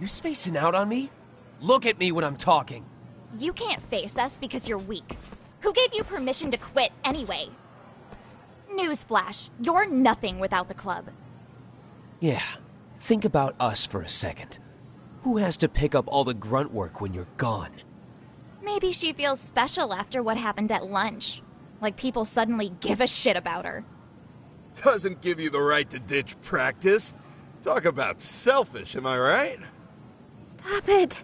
You spacing out on me? Look at me when I'm talking. You can't face us because you're weak. Who gave you permission to quit anyway? Newsflash, you're nothing without the club. Yeah, think about us for a second. Who has to pick up all the grunt work when you're gone? Maybe she feels special after what happened at lunch. Like people suddenly give a shit about her. Doesn't give you the right to ditch practice. Talk about selfish, am I right? Stop it.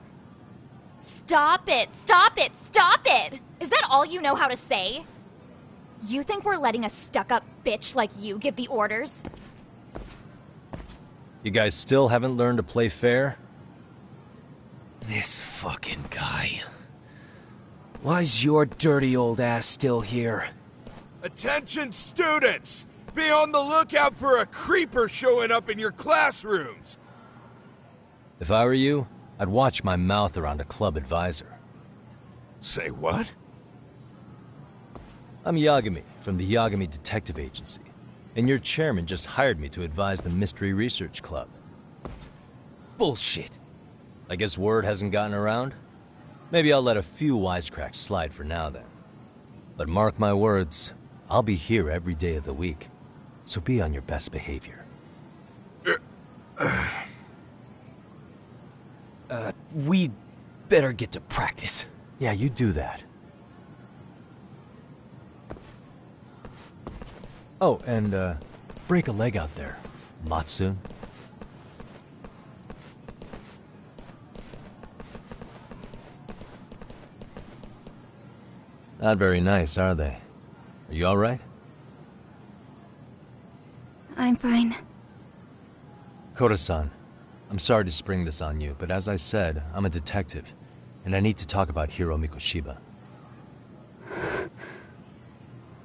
Stop it! Stop it! Stop it! Is that all you know how to say? You think we're letting a stuck-up bitch like you give the orders? You guys still haven't learned to play fair? This fucking guy. Why's your dirty old ass still here? Attention students! Be on the lookout for a creeper showing up in your classrooms! If I were you, I'd watch my mouth around a club advisor. Say what? I'm Yagami, from the Yagami Detective Agency, and your chairman just hired me to advise the Mystery Research Club. Bullshit. I guess word hasn't gotten around? Maybe I'll let a few wisecracks slide for now then. But mark my words, I'll be here every day of the week, so be on your best behavior. We'd better get to practice. Yeah, you do that. Oh, and, break a leg out there. Lot soon. Not very nice, are they? Are you alright? I'm fine. Koda-san, I'm sorry to spring this on you, but as I said, I'm a detective, and I need to talk about Hiro Mikoshiba.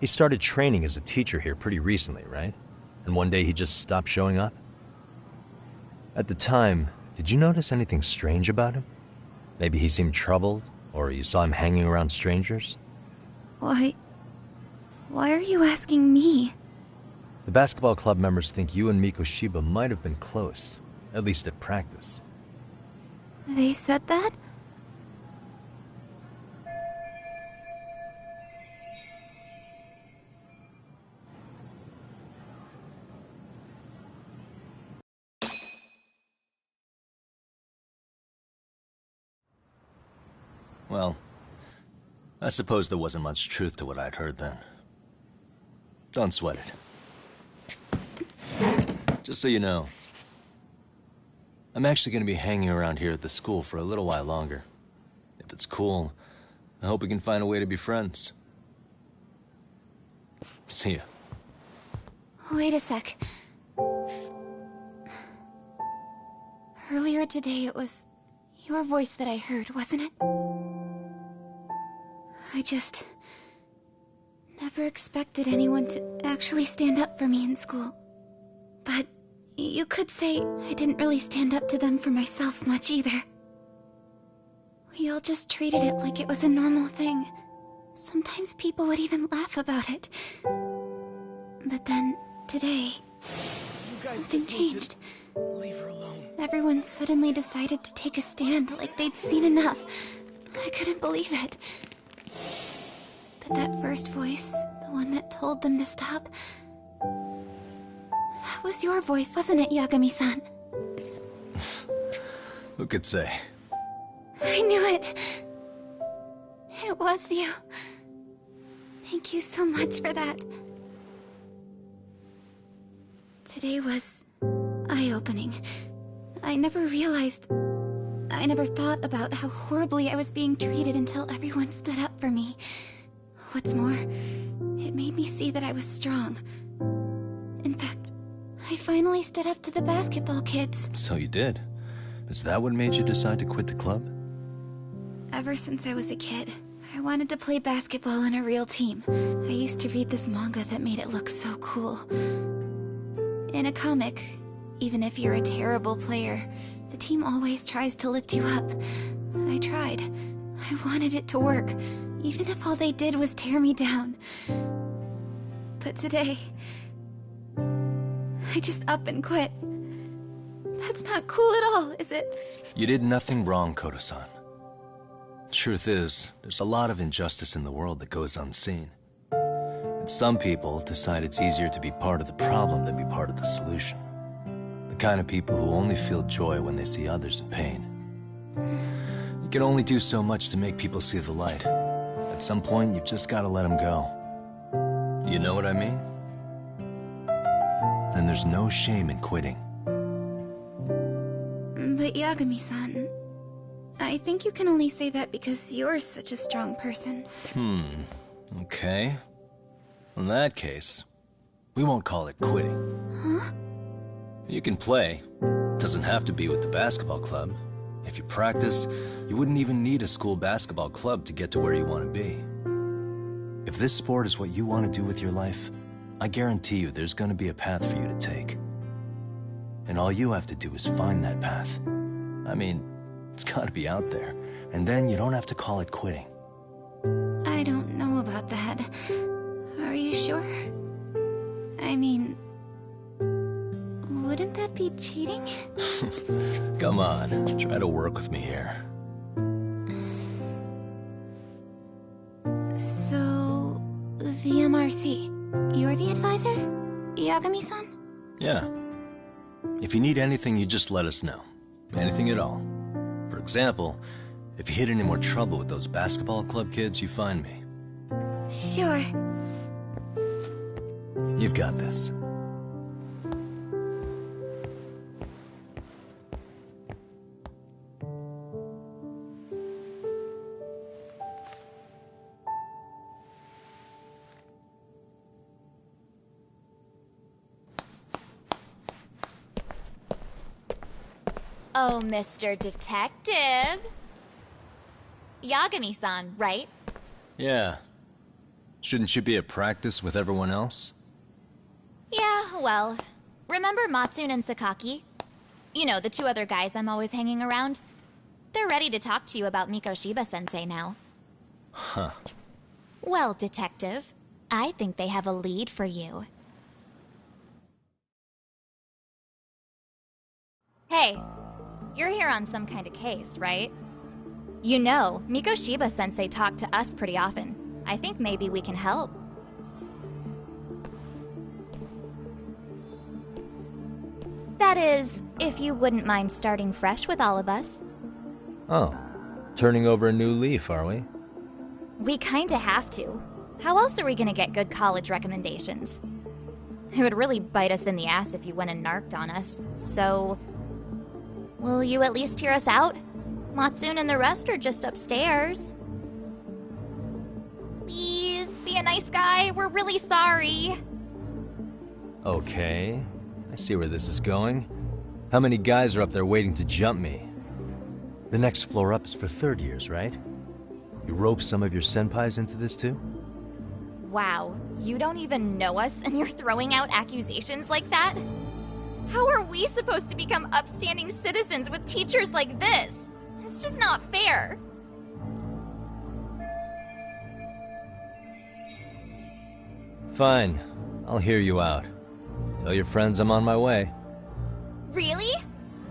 He started training as a teacher here pretty recently, right? And one day he just stopped showing up? At the time, did you notice anything strange about him? Maybe he seemed troubled, or you saw him hanging around strangers? Why are you asking me? The basketball club members think you and Mikoshiba might have been close, at least at practice. They said that? Well, I suppose there wasn't much truth to what I'd heard then. Don't sweat it. Just so you know, I'm actually going to be hanging around here at the school for a little while longer. If it's cool, I hope we can find a way to be friends. See ya. Wait a sec. Earlier today it was your voice that I heard, wasn't it? I just never expected anyone to actually stand up for me in school. But you could say I didn't really stand up to them for myself much either. We all just treated it like it was a normal thing. Sometimes people would even laugh about it. But then, today, something changed. Leave her alone. Everyone suddenly decided to take a stand like they'd seen enough. I couldn't believe it. But that first voice, the one that told them to stop, that was your voice, wasn't it, Yagami-san? Who could say? I knew it. It was you. Thank you so much for that. Today was eye-opening. I never thought about how horribly I was being treated until everyone stood up for me. What's more, it made me see that I was strong. In fact, I finally stood up to the basketball kids. So you did. Is that what made you decide to quit the club? Ever since I was a kid, I wanted to play basketball on a real team. I used to read this manga that made it look so cool. In a comic, even if you're a terrible player, the team always tries to lift you up. I tried. I wanted it to work, even if all they did was tear me down. But today, I just up and quit. That's not cool at all, is it? You did nothing wrong, Koto-san. Truth is, there's a lot of injustice in the world that goes unseen. And some people decide it's easier to be part of the problem than be part of the solution. The kind of people who only feel joy when they see others in pain. You can only do so much to make people see the light. At some point, you've just gotta let them go. You know what I mean? Then there's no shame in quitting. But Yagami-san, I think you can only say that because you're such a strong person. Okay. In that case, we won't call it quitting. Huh? You can play. Doesn't have to be with the basketball club. If you practice, you wouldn't even need a school basketball club to get to where you want to be. If this sport is what you want to do with your life, I guarantee you there's going to be a path for you to take. And all you have to do is find that path. I mean, it's got to be out there. And then you don't have to call it quitting. I don't know about that. Are you sure? I mean, wouldn't that be cheating? Come on, try to work with me here. So, the MRC, you're the advisor? Yagami-san? Yeah. If you need anything, you just let us know. Anything at all. For example, if you hit any more trouble with those basketball club kids, you find me. Sure. You've got this. Oh, Mr. Detective. Yagami-san, right? Yeah. Shouldn't you be at practice with everyone else? Yeah, well, remember Matsune and Sakaki? You know, the two other guys I'm always hanging around? They're ready to talk to you about Mikoshiba-sensei now. Huh. Well, Detective, I think they have a lead for you. Hey, you're here on some kind of case, right? You know, Mikoshiba-sensei talked to us pretty often. I think maybe we can help. That is, if you wouldn't mind starting fresh with all of us. Oh. Turning over a new leaf, are we? We kinda have to. How else are we gonna get good college recommendations? It would really bite us in the ass if you went and narked on us, so... Will you at least hear us out? Matsune and the rest are just upstairs. Please, be a nice guy. We're really sorry. Okay. I see where this is going. How many guys are up there waiting to jump me? The next floor up is for third years, right? You rope some of your senpais into this too? Wow, you don't even know us and you're throwing out accusations like that? How are we supposed to become upstanding citizens with teachers like this? It's just not fair. Fine. I'll hear you out. Tell your friends I'm on my way. Really?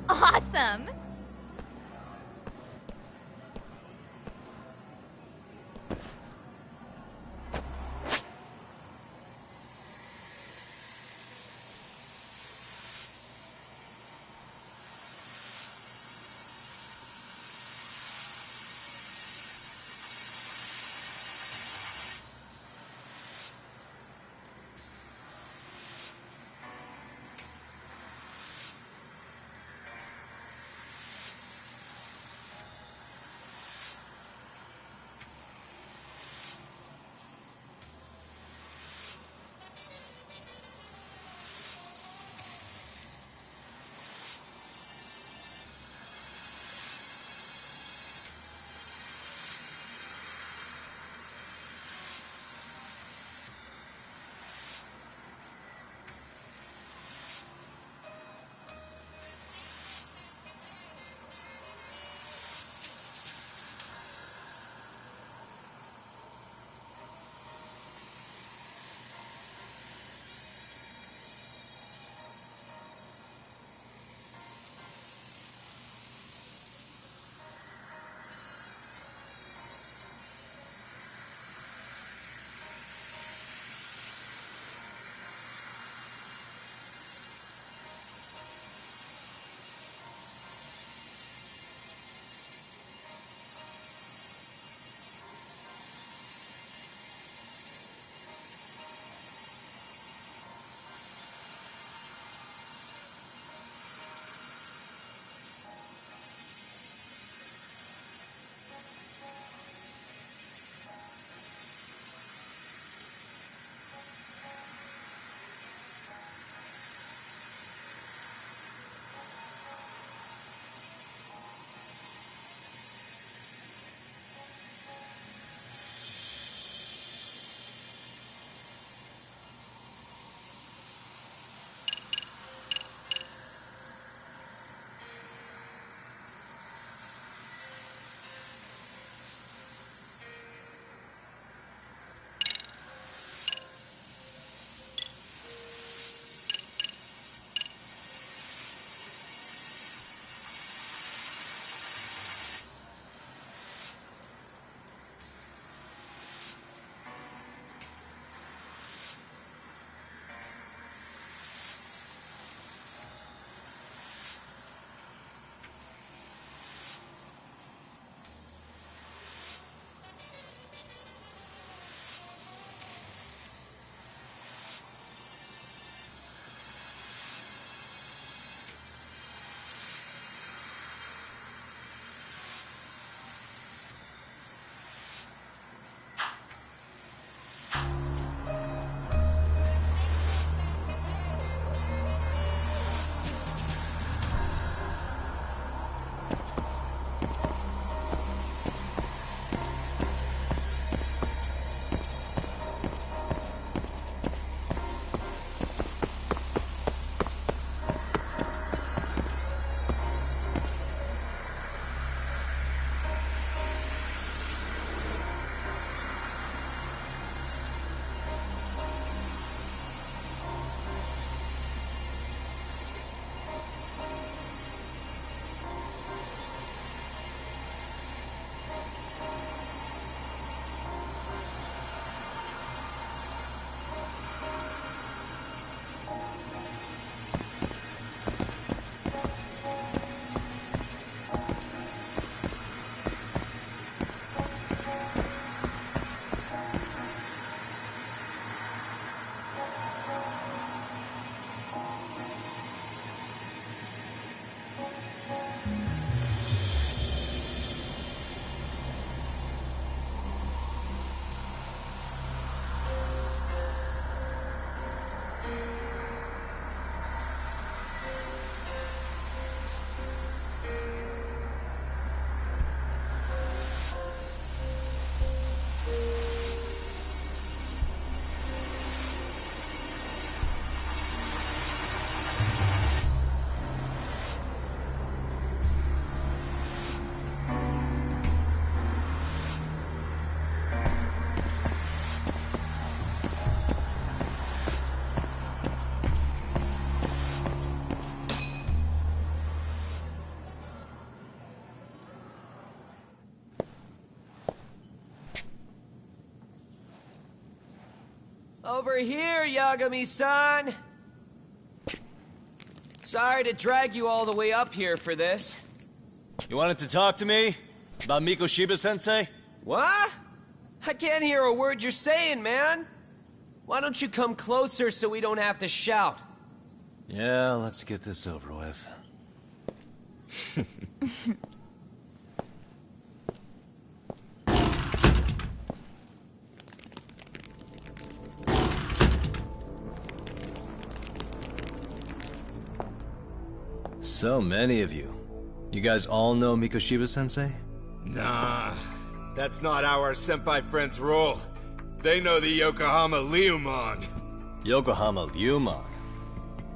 Awesome! Over here, Yagami-san! Sorry to drag you all the way up here for this. You wanted to talk to me? About Mikoshiba-sensei? What? I can't hear a word you're saying, man. Why don't you come closer so we don't have to shout? Yeah, let's get this over with. So many of you. You guys all know Mikoshiba-sensei? Nah, that's not how our senpai friends roll. They know the Yokohama Liumang. Yokohama Liumang?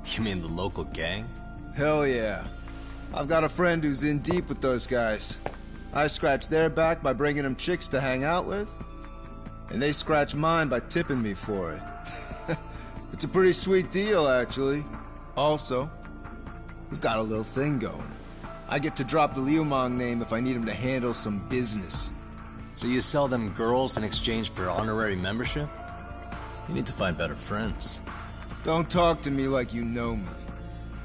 You mean the local gang? Hell yeah. I've got a friend who's in deep with those guys. I scratch their back by bringing them chicks to hang out with, and they scratch mine by tipping me for it. It's a pretty sweet deal, actually. Also, we've got a little thing going. I get to drop the Liumang name if I need him to handle some business. So you sell them girls in exchange for honorary membership? You need to find better friends. Don't talk to me like you know me.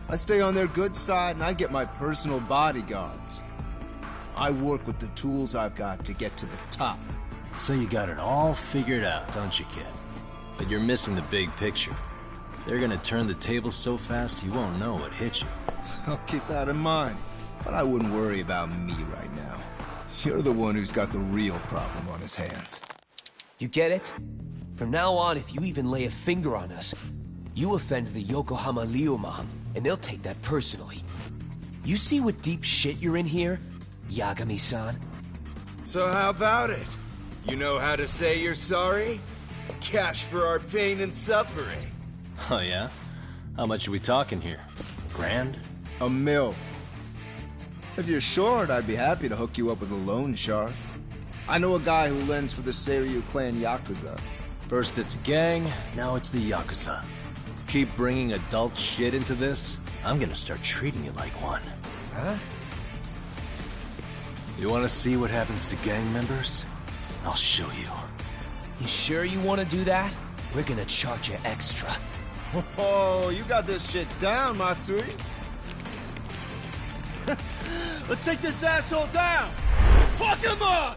I stay on their good side and I get my personal bodyguards. I work with the tools I've got to get to the top. So you got it all figured out, don't you, kid? But you're missing the big picture. They're gonna turn the tables so fast you won't know what hit you. I'll keep that in mind. But I wouldn't worry about me right now. You're the one who's got the real problem on his hands. You get it? From now on, if you even lay a finger on us, you offend the Yokohama Liumang, and they'll take that personally. You see what deep shit you're in here, Yagami-san? So how about it? You know how to say you're sorry? Cash for our pain and suffering. Oh yeah? How much are we talking here? Grand? $1 million. If you're short, I'd be happy to hook you up with a loan shark. I know a guy who lends for the Seiryu clan Yakuza. First it's a gang, now it's the Yakuza. Keep bringing adult shit into this, I'm gonna start treating you like one. Huh? You wanna see what happens to gang members? I'll show you. You sure you want to do that? We're gonna charge you extra. Oh, you got this shit down, Matsui. Let's take this asshole down! Fuck him up!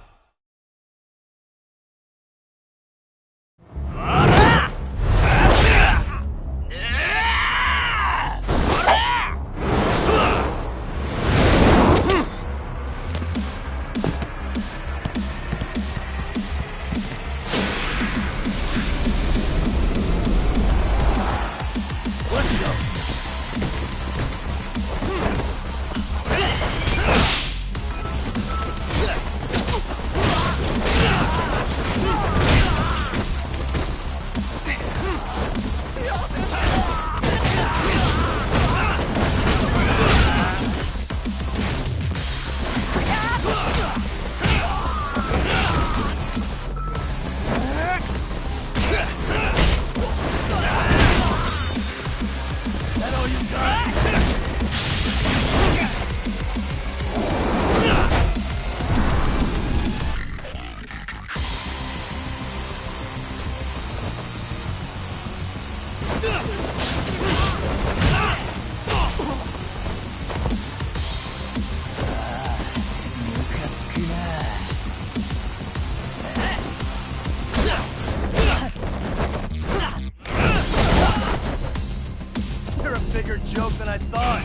You're a bigger joke than I thought.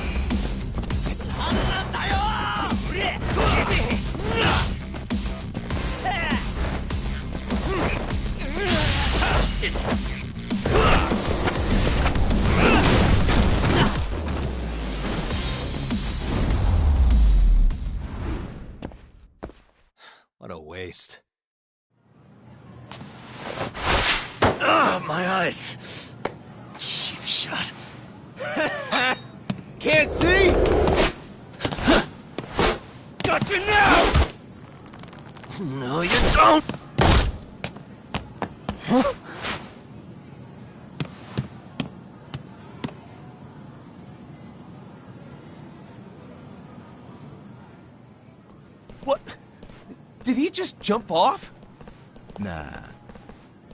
What a waste. Ugh, my eyes. Cheap shot. Can't see? Got you now! No, you don't! Huh? What? Did he just jump off? Nah.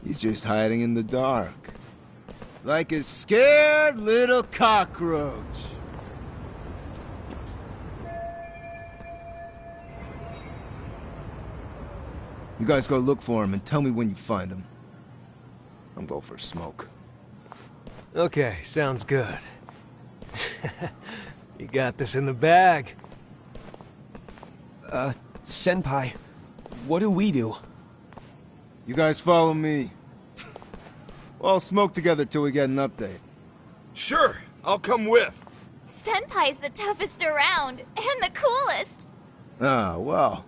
He's just hiding in the dark. Like a scared little cockroach. You guys go look for him and tell me when you find him. I'm going for a smoke. Okay, sounds good. You got this in the bag. Senpai, what do we do? You guys follow me. We'll all smoke together till we get an update. Sure, I'll come with. Senpai's the toughest around, and the coolest. Ah, well.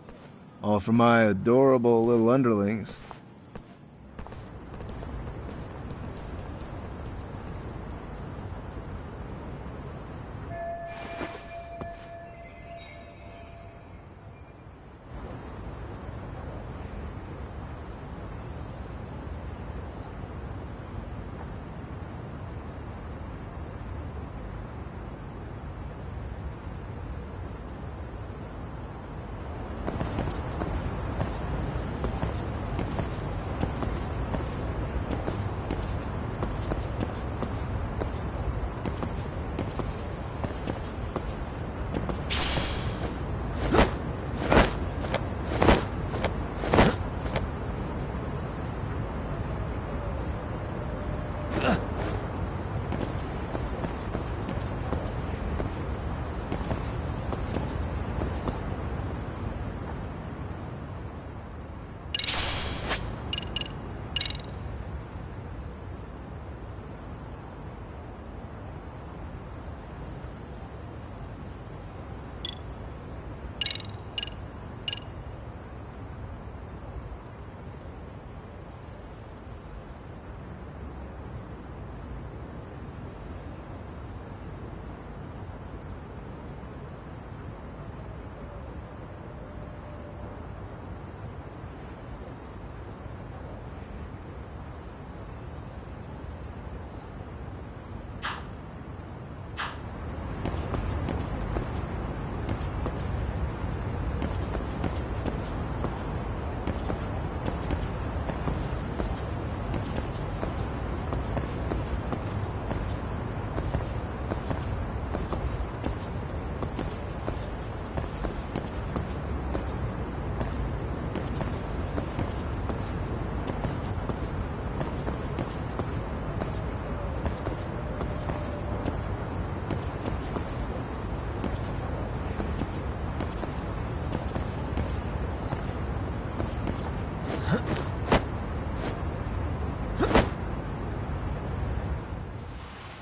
All for my adorable little underlings.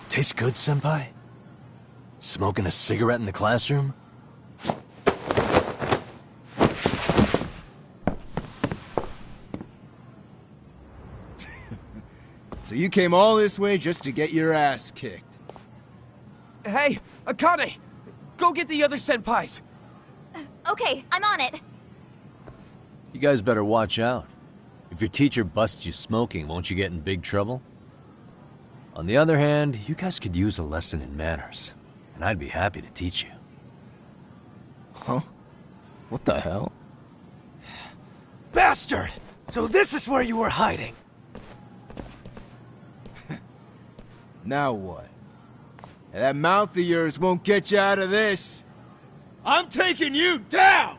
Tastes good, Senpai? Smoking a cigarette in the classroom? So you came all this way just to get your ass kicked. Hey, Akane! Go get the other senpais! Okay, I'm on it. You guys better watch out. If your teacher busts you smoking, won't you get in big trouble? On the other hand, you guys could use a lesson in manners, and I'd be happy to teach you. Huh? What the hell? Bastard! So this is where you were hiding. Now what? That mouth of yours won't get you out of this. I'm taking you down!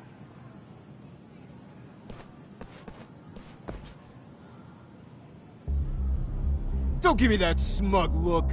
Don't give me that smug look.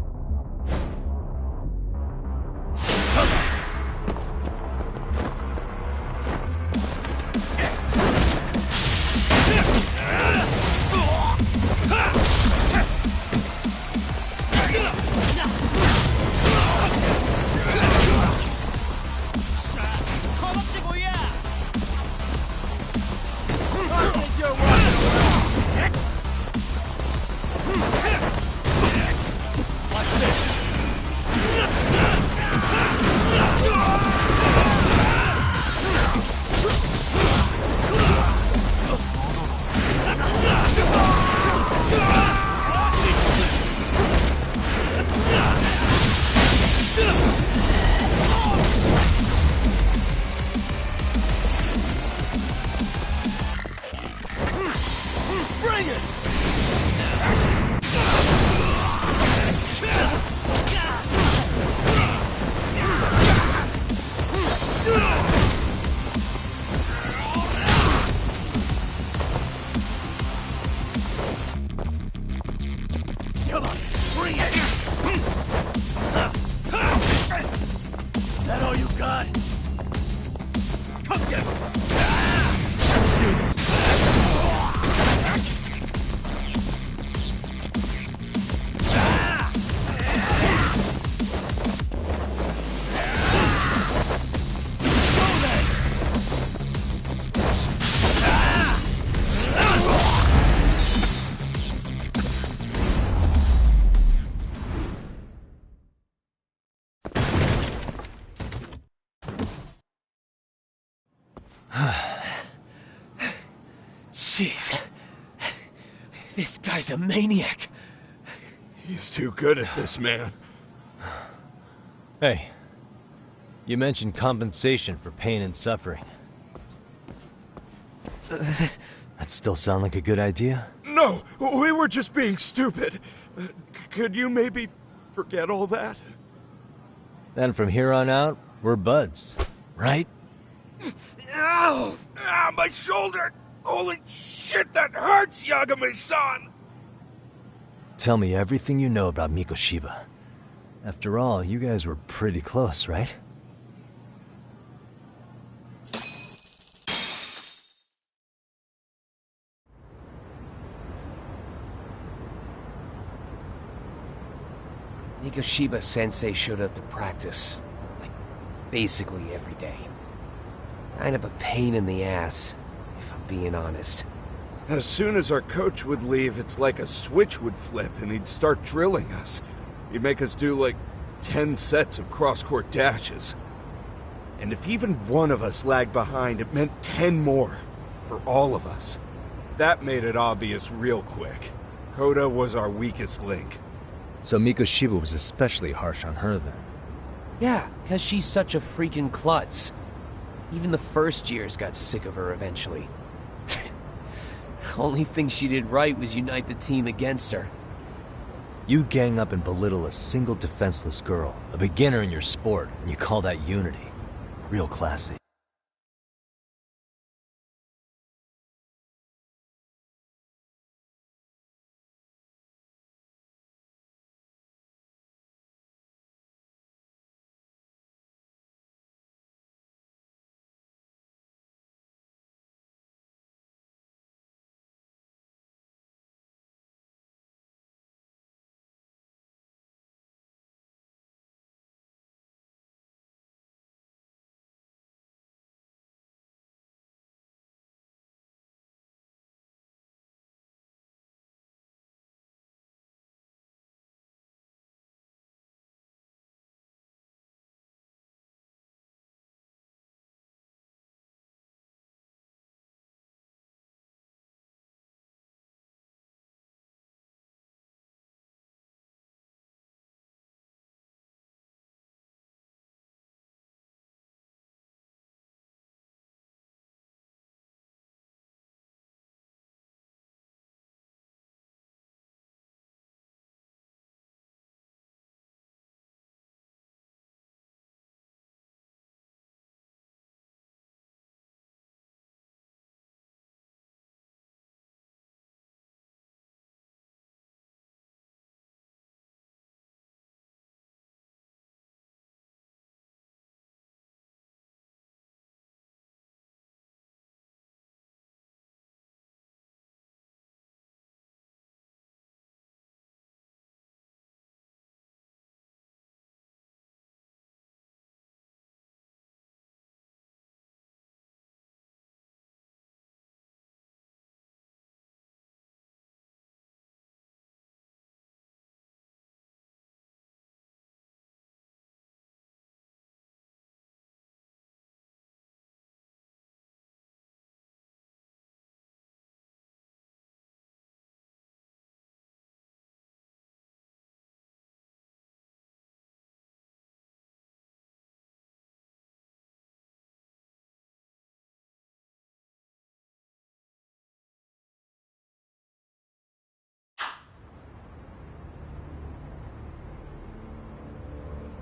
Jeez. This guy's a maniac. He's too good at this, man. Hey, you mentioned compensation for pain and suffering. That still sound like a good idea? No, we were just being stupid. Could you maybe forget all that? Then from here on out, we're buds, right? Ow! Ow, my shoulder! Holy shit, that hurts, Yagami-san! Tell me everything you know about Mikoshiba. After all, you guys were pretty close, right? Mikoshiba-sensei showed up to practice, like, basically every day. Kind of a pain in the ass, if I'm being honest. As soon as our coach would leave, it's like a switch would flip and he'd start drilling us. He'd make us do like 10 sets of cross-court dashes. And if even one of us lagged behind, it meant 10 more for all of us. That made it obvious real quick. Hoda was our weakest link. So Mikoshiba was especially harsh on her then. Yeah, because she's such a freaking klutz. Even the first years got sick of her eventually. Only thing she did right was unite the team against her. You gang up and belittle a single defenseless girl, a beginner in your sport, and you call that unity. Real classy.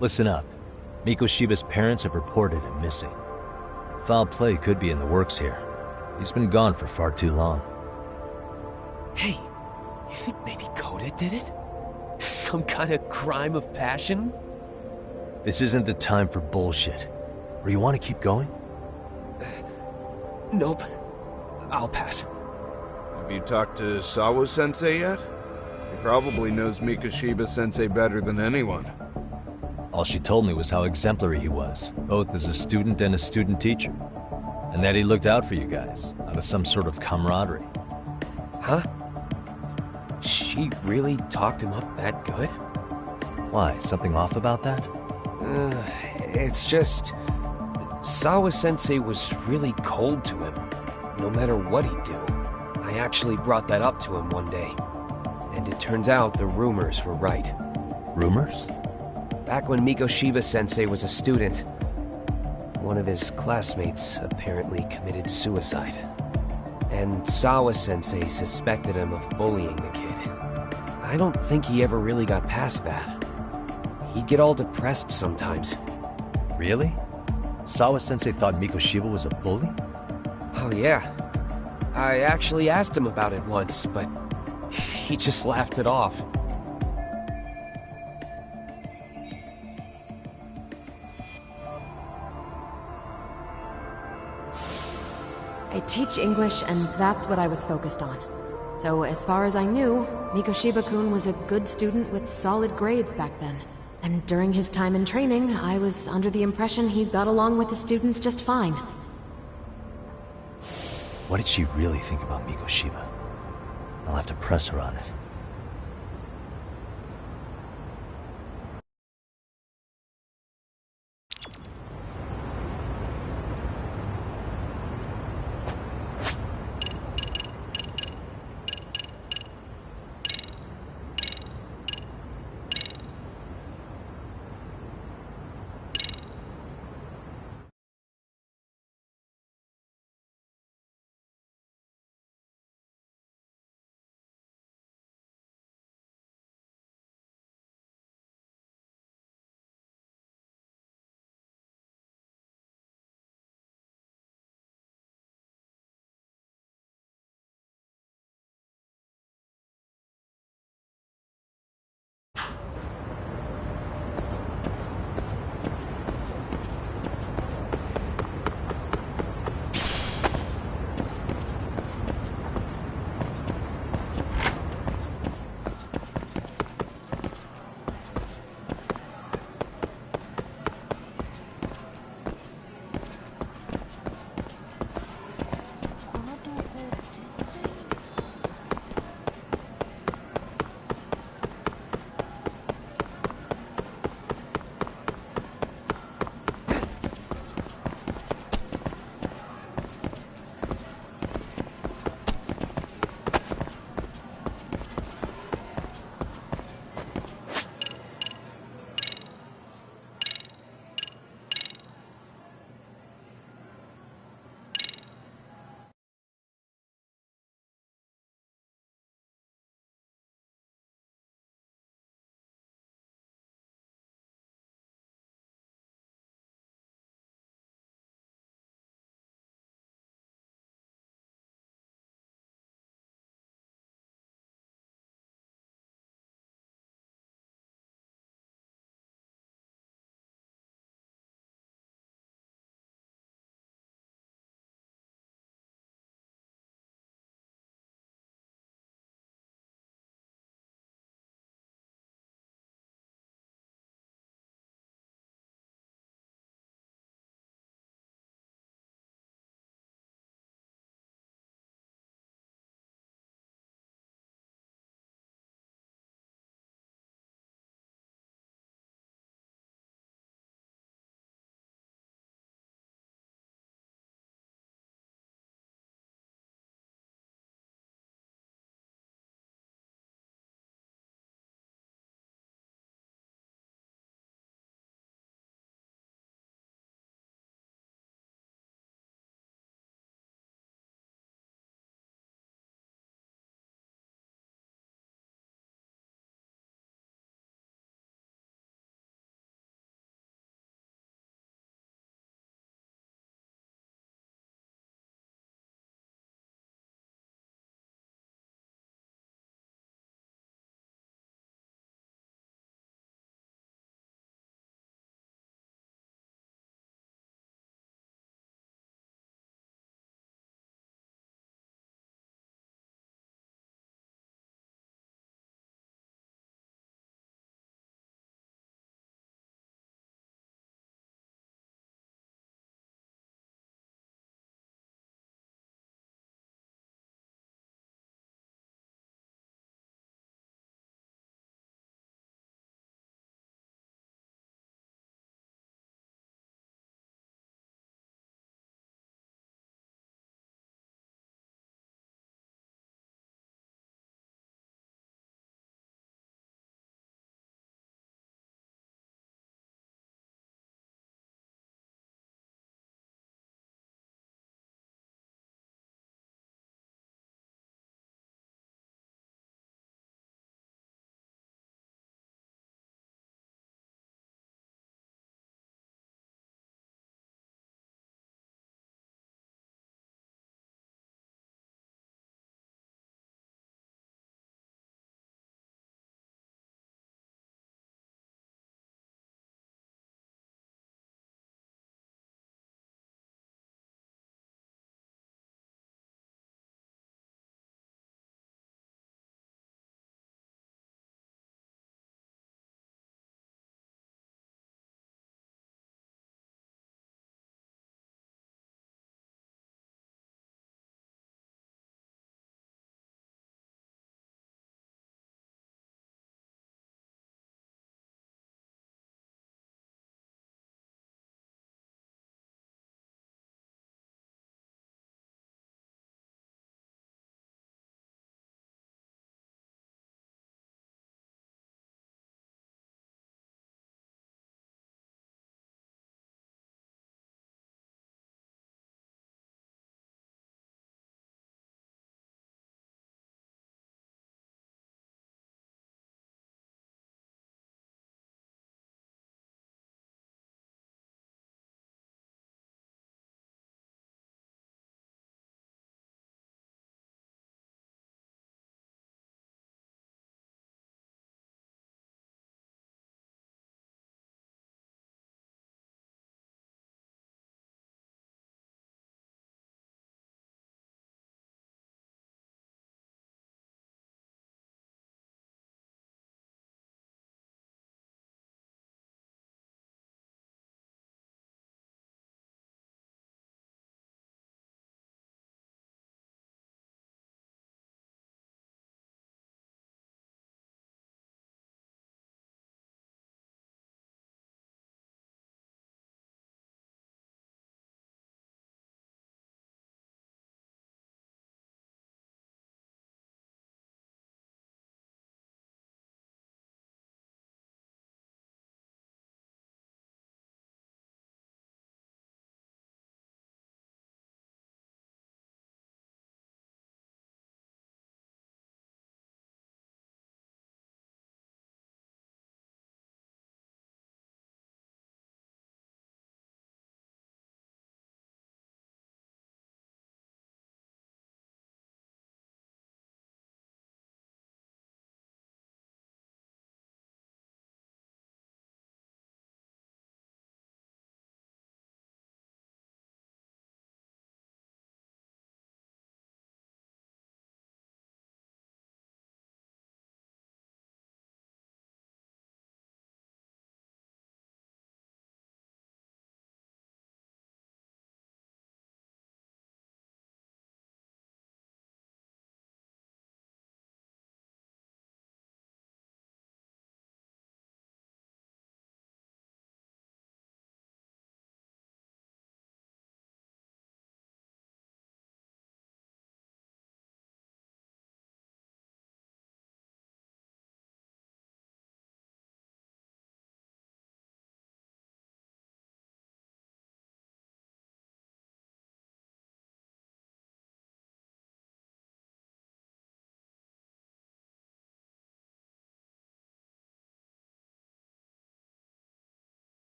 Listen up. Mikoshiba's parents have reported him missing. Foul play could be in the works here. He's been gone for far too long. Hey, you think maybe Koda did it? Some kind of crime of passion? This isn't the time for bullshit. Or you want to keep going? Nope. I'll pass. Have you talked to Sawa-sensei yet? He probably knows Mikoshiba-sensei better than anyone. All she told me was how exemplary he was, both as a student and a student teacher. And that he looked out for you guys, out of some sort of camaraderie. Huh? She really talked him up that good? Why, something off about that? It's just... Sawa-sensei was really cold to him, no matter what he'd do. I actually brought that up to him one day. And it turns out the rumors were right. Rumors? Back when Mikoshiba-sensei was a student, one of his classmates apparently committed suicide. And Sawa-sensei suspected him of bullying the kid. I don't think he ever really got past that. He'd get all depressed sometimes. Really? Sawa-sensei thought Mikoshiba was a bully? Oh yeah. I actually asked him about it once, but he just laughed it off. I teach English, and that's what I was focused on. So as far as I knew, Mikoshiba-kun was a good student with solid grades back then. And during his time in training, I was under the impression he got along with the students just fine. What did she really think about Mikoshiba? I'll have to press her on it.